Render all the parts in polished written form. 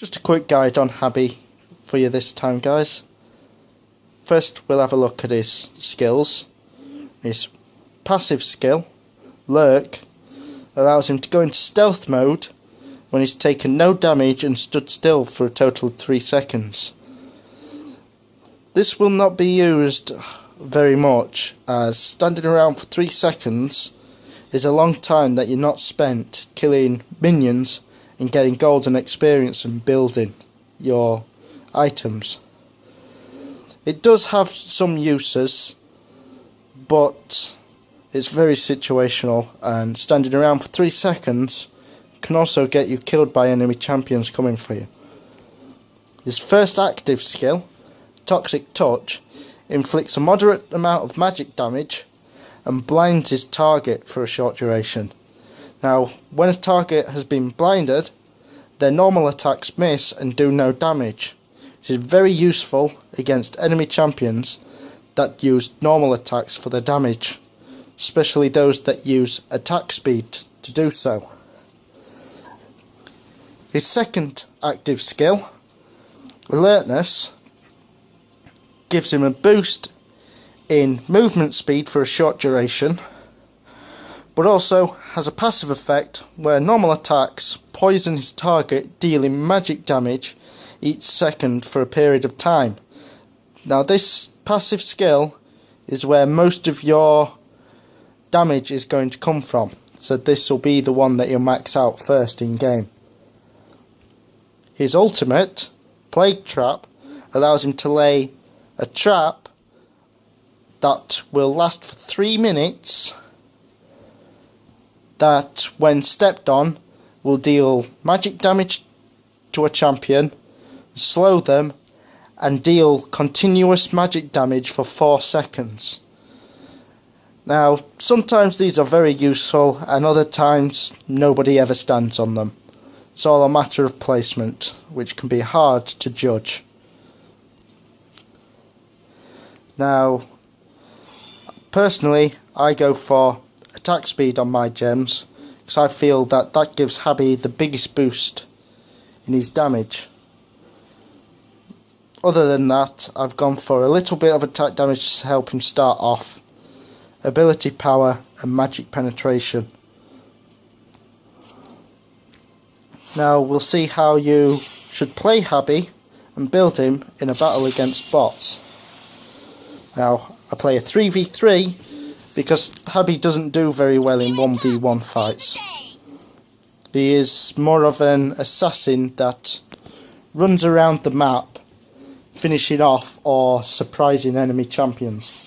Just a quick guide on Habbie for you this time, guys. First we'll have a look at his skills. His passive skill, Lurk, allows him to go into stealth mode when he's taken no damage and stood still for a total of 3 seconds. This will not be used very much, as standing around for 3 seconds is a long time that you're not spent killing minions and getting golden experience and building your items. It does have some uses, but it's very situational, and standing around for 3 seconds can also get you killed by enemy champions coming for you. His first active skill, Toxic Touch, inflicts a moderate amount of magic damage and blinds his target for a short duration. Now, when a target has been blinded, their normal attacks miss and do no damage. This is very useful against enemy champions that use normal attacks for their damage, especially those that use attack speed to do so. His second active skill, Alertness, gives him a boost in movement speed for a short duration, but also has a passive effect where normal attacks poison his target, dealing magic damage each second for a period of time. Now, this passive skill is where most of your damage is going to come from, so this will be the one that you'll max out first in game. His ultimate, Plague Trap, allows him to lay a trap that will last for 3 minutes, that when stepped on will deal magic damage to a champion, slow them, and deal continuous magic damage for 4 seconds. Now, sometimes these are very useful, and other times nobody ever stands on them. It's all a matter of placement, which can be hard to judge. Now, personally, I go for attack speed on my gems, because I feel that that gives Habbie the biggest boost in his damage. Other than that, I've gone for a little bit of attack damage to help him start off, ability power and magic penetration. Now we'll see how you should play Habbie and build him in a battle against bots. Now, I play a 3v3 because Habbie doesn't do very well in 1v1 fights. He is more of an assassin that runs around the map, finishing off or surprising enemy champions.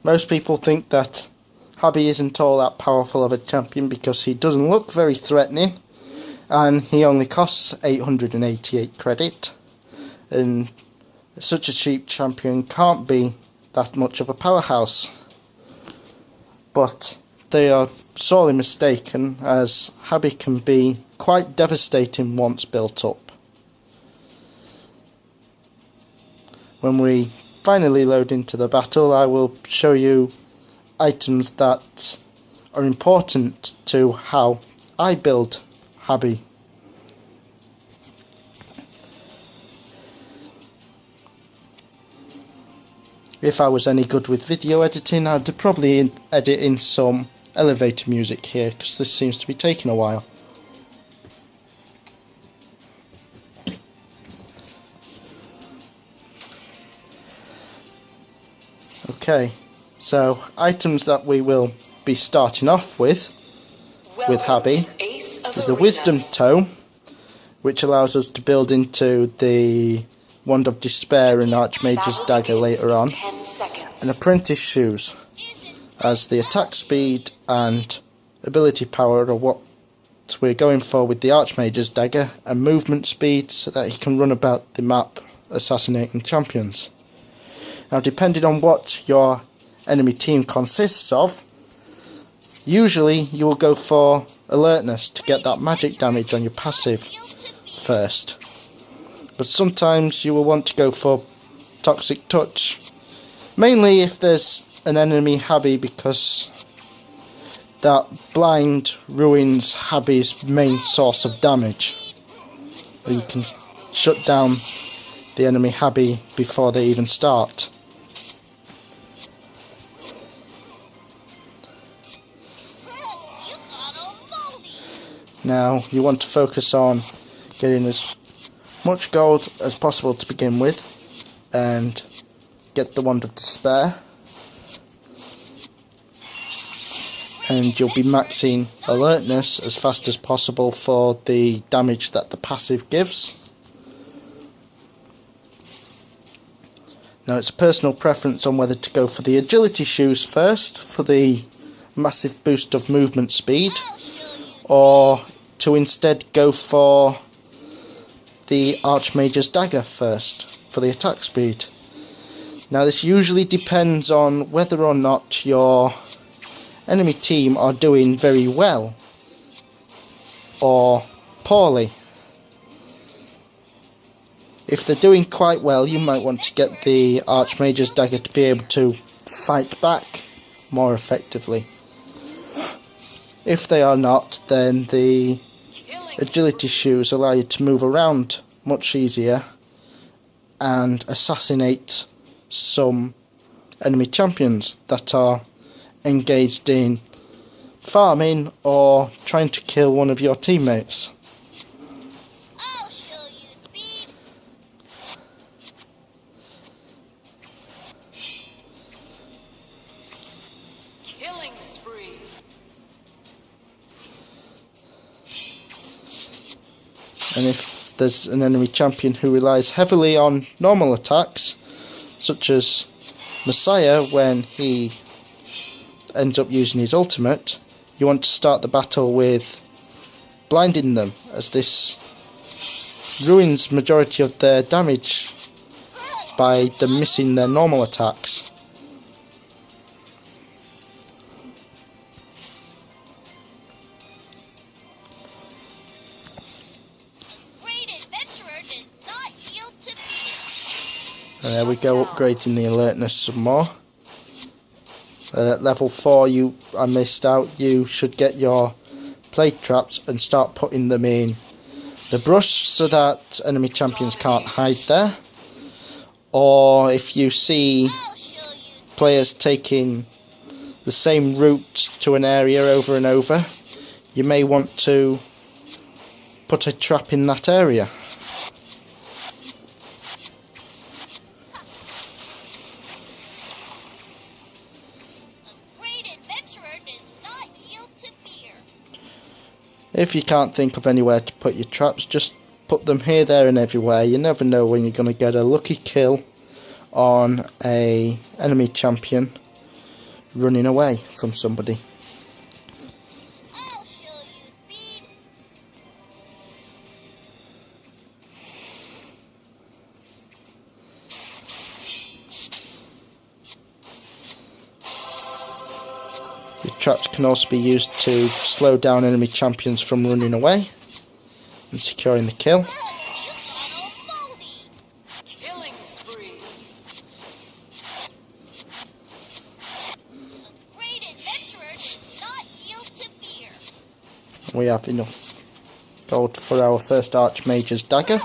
Most people think that Habbie isn't all that powerful of a champion because he doesn't look very threatening, and he only costs 888 credit, and such a cheap champion can't be that much of a powerhouse. But they are sorely mistaken, as Habbie can be quite devastating once built up. When we finally load into the battle, I will show you items that are important to how I build Habbie. If I was any good with video editing, I'd probably edit in some elevator music here, because this seems to be taking a while. Okay, so items that we will be starting off with Habbie is the Wisdom Tome, which allows us to build into the Wand of Despair and Archmage's Dagger later on, and Apprentice Shoes, as the attack speed and ability power are what we're going for with the Archmage's Dagger, and movement speed so that he can run about the map assassinating champions. Now, depending on what your enemy team consists of, usually you will go for Alertness to get that magic damage on your passive first. but sometimes you will want to go for Toxic Touch, mainly if there's an enemy Habbie, because that blind ruins Habbie's main source of damage. Or you can shut down the enemy Habbie before they even start. Now you want to focus on getting as much gold as possible to begin with, and get the Wand of Despair, and you'll be maxing alertness as fast as possible for the damage that the passive gives. Now it's a personal preference on whether to go for the agility shoes first for the massive boost of movement speed, or to instead go for the Archmage's Dagger first for the attack speed. Now this usually depends on whether or not your enemy team are doing very well or poorly. If they're doing quite well, you might want to get the Archmage's Dagger to be able to fight back more effectively. If they are not, then the agility shoes allow you to move around much easier and assassinate some enemy champions that are engaged in farming or trying to kill one of your teammates. I'll show you speed. Killing spree. And if there's an enemy champion who relies heavily on normal attacks, such as Messiah when he ends up using his ultimate, you want to start the battle with blinding them, as this ruins majority of their damage by them missing their normal attacks. And there we go, upgrading the alertness some more. At level 4 I missed out, you should get your plague traps and start putting them in the brush so that enemy champions can't hide there. Or if you see players taking the same route to an area over and over, you may want to put a trap in that area. If you can't think of anywhere to put your traps, just put them here, there and everywhere. You never know when you're going to get a lucky kill on a enemy champion running away from somebody. I'll show you speed. Your traps can also be used to slow down enemy champions from running away and securing the kill. Killing spree. A great adventurer does not yield to fear. We have enough gold for our first Archmage's Dagger,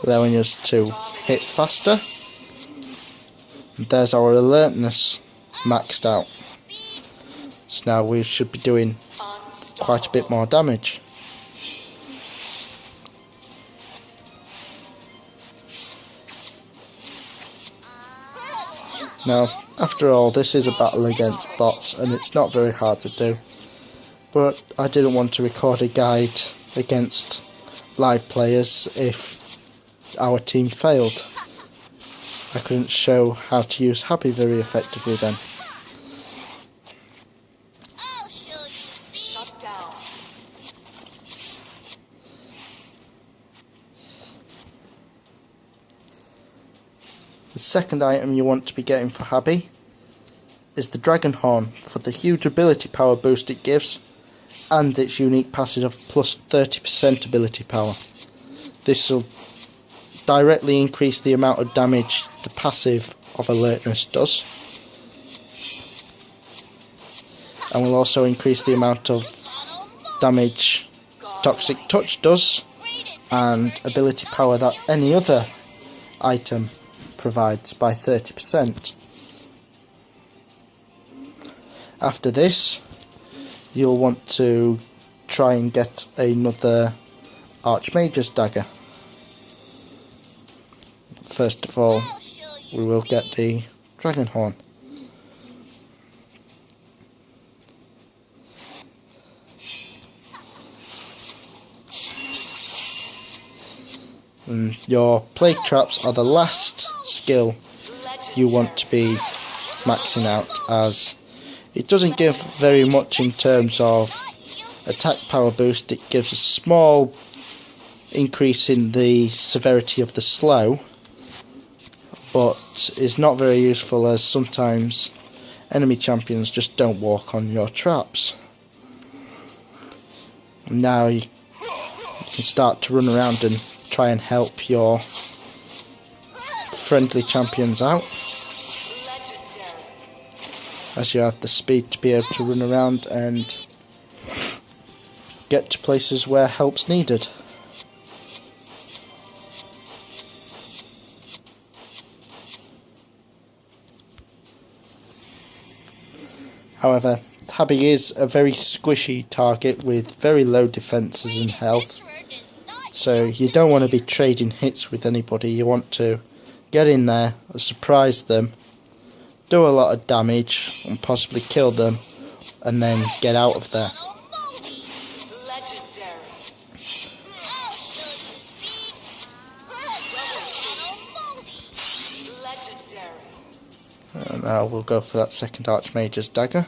allowing us to hit faster. And there's our alertness maxed out. So now we should be doing quite a bit more damage. Now, after all, this is a battle against bots and it's not very hard to do. But I didn't want to record a guide against live players if our team failed. I couldn't show how to use Habbie very effectively then. The second item you want to be getting for Habbie is the Dragon Horn, for the huge ability power boost it gives and its unique passive of plus 30% ability power. This will directly increase the amount of damage the passive of Alertness does, and will also increase the amount of damage Toxic Touch does, and ability power that any other item provides by 30%. After this, you'll want to try and get another Archmage's Dagger. First of all, we will get the Dragon Horn. And your Plague Traps are the last skill you want to be maxing out, as it doesn't give very much in terms of attack power boost. It gives a small increase in the severity of the slow, but is not very useful, as sometimes enemy champions just don't walk on your traps. And now you can start to run around and try and help your friendly champions out, as you have the speed to be able to run around and get to places where help's needed. However, Habbie is a very squishy target with very low defences and health, so you don't want to be trading hits with anybody. You want to get in there, surprise them, do a lot of damage and possibly kill them, and then get out of there. And now we'll go for that second Archmage's Dagger.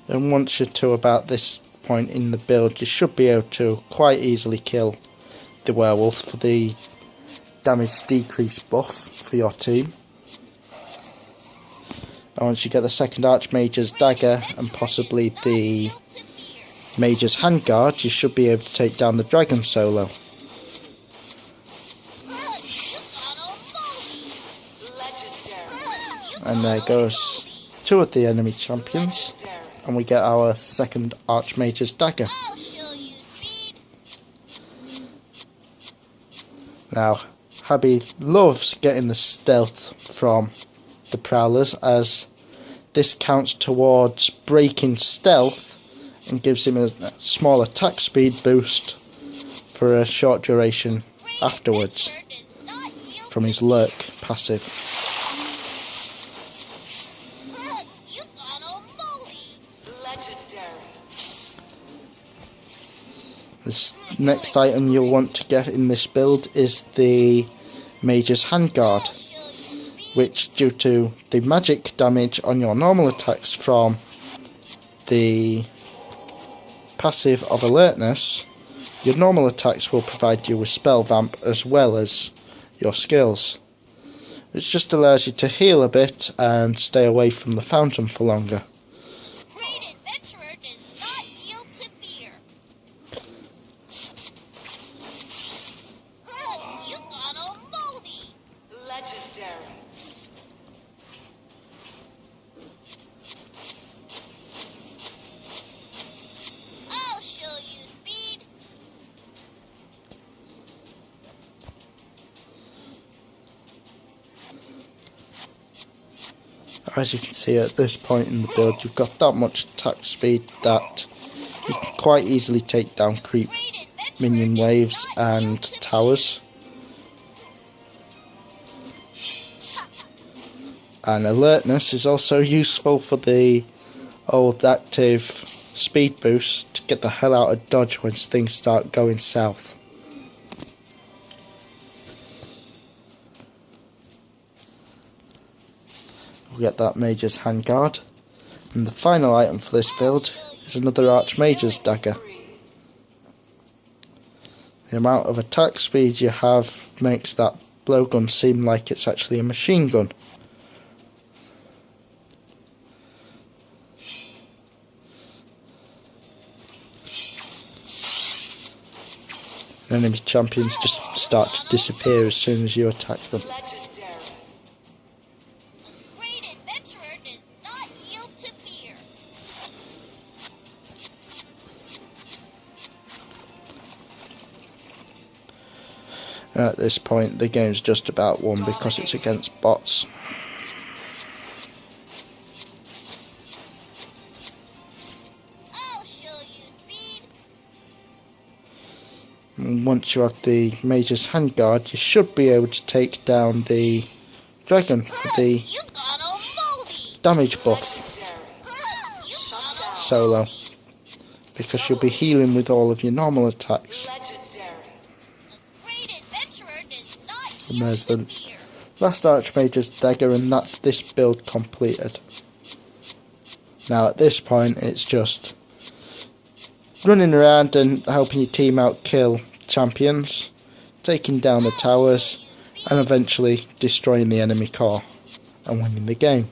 And once you're to about this point in the build, you should be able to quite easily kill the werewolf for the damage decrease buff for your team. And once you get the second Archmage's Dagger and possibly the Mage's Handguard, you should be able to take down the Dragon solo. And there goes two of the enemy champions, and we get our second Archmage's Dagger. Now, Habbie loves getting the stealth from the Prowlers, as this counts towards breaking stealth and gives him a small attack speed boost for a short duration afterwards from his Lurk passive. This next item you'll want to get in this build is the Mage's Handguard, which, due to the magic damage on your normal attacks from the passive of Alertness, your normal attacks will provide you with Spell Vamp as well as your skills, which just allows you to heal a bit and stay away from the fountain for longer. As you can see, at this point in the build, you've got that much attack speed that you can quite easily take down creep minion waves and towers. And Alertness is also useful for the old active speed boost to get the hell out of dodge once things start going south. We get that Mage's Handguard, and the final item for this build is another Archmage's Dagger. The amount of attack speed you have makes that blowgun seem like it's actually a machine gun. Enemy champions just start to disappear as soon as you attack them. A great adventurer does not yield to fear. At this point the game's just about won because it's against bots. I'll show you speed. And once you have the Mage's Handguard, you should be able to take down the dragon for the You got all moldy. damage buff You got all solo, because you'll be healing with all of your normal attacks. great adventurer does not And yield there's to the fear. last Archmage's dagger, and that's this build completed. Now at this point it's just running around and helping your team out kill champions, taking down the towers, and eventually destroying the enemy core and winning the game.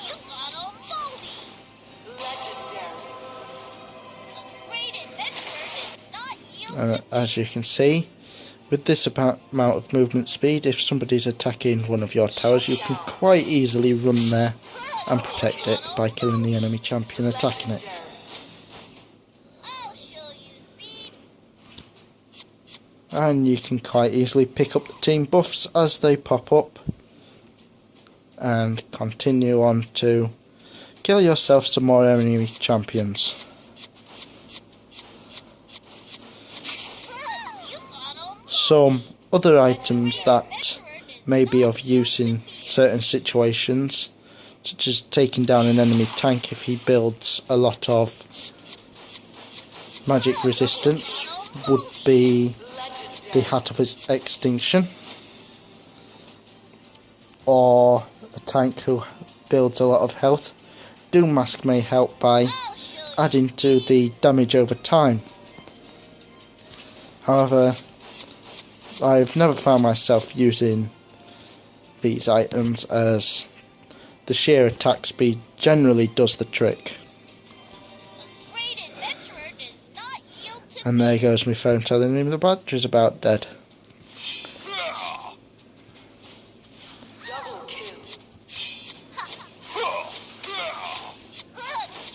You got all moldy. A great adventurer does not yield And to fear. as you can see, with this amount of movement speed, if somebody's attacking one of your towers, you can quite easily run there and protect it by killing the enemy champion attacking it. I'll show you speed. And you can quite easily pick up the team buffs as they pop up and continue on to kill yourself some more enemy champions. You got all Some other items that may be of use in certain situations, such as taking down an enemy tank if he builds a lot of magic resistance, would be the Hat of Extinction, or a tank who builds a lot of health. Doom Mask may help by I'll show you. adding to the damage over time. However, I've never found myself using these items, as the sheer attack speed generally does the trick. A great adventurer does not yield to And there goes my phone telling me the battery's about dead. Double kill.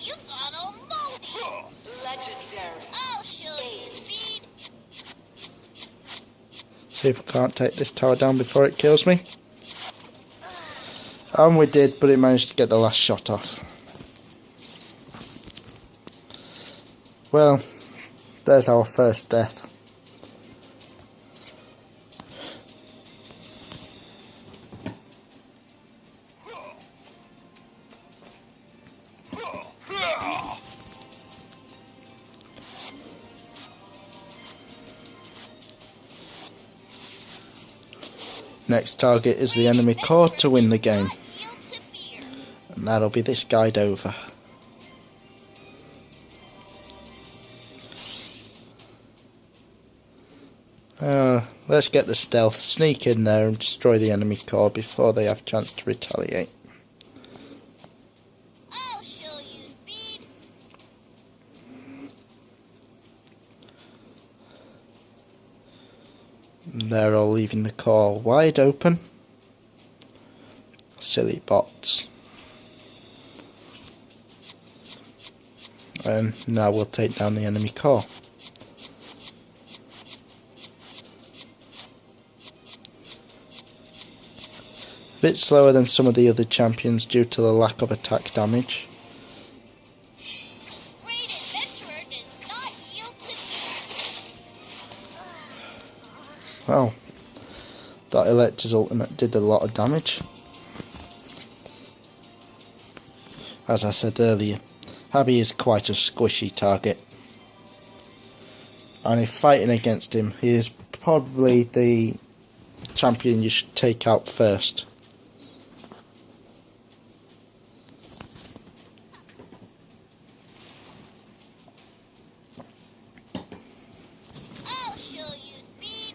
You got all moldy. Legendary. I'll show you speed. See if I can't take this tower down before it kills me. And we did, but it managed to get the last shot off. Well, there's our first death. Next target is the enemy core to win the game, Yield to fear. and that'll be this guide over. Let's get the stealth, sneak in there and destroy the enemy core before they have a chance to retaliate. I'll show you speed. And they're all leaving the core wide open. Silly bots. And now we'll take down the enemy core. A bit slower than some of the other champions due to the lack of attack damage. A great adventurer does not yield to fear. Well, that Elector's ultimate did a lot of damage. As I said earlier, Habbie is quite a squishy target. And if fighting against him, he is probably the champion you should take out first. I'll show you speed.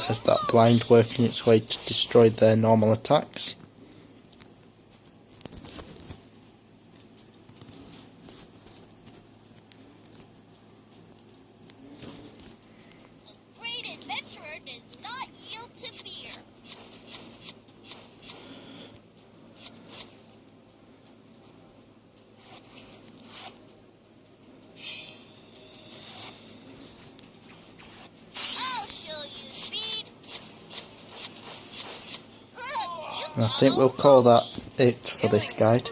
as that blind working its way to destroy their normal attacks. A great adventurer does not yield to fear. I'll show you speed. And I think we'll call that it for this guide.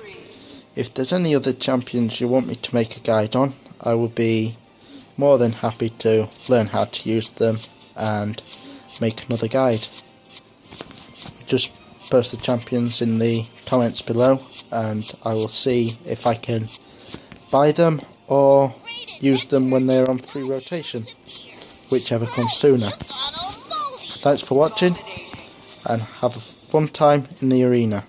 If there's any other champions you want me to make a guide on, I will be more than happy to learn how to use them and make another guide. Just post the champions in the comments below and I will see if I can buy them or use them when they're on free rotation, whichever comes sooner. Thanks for watching and have a fun time in the arena.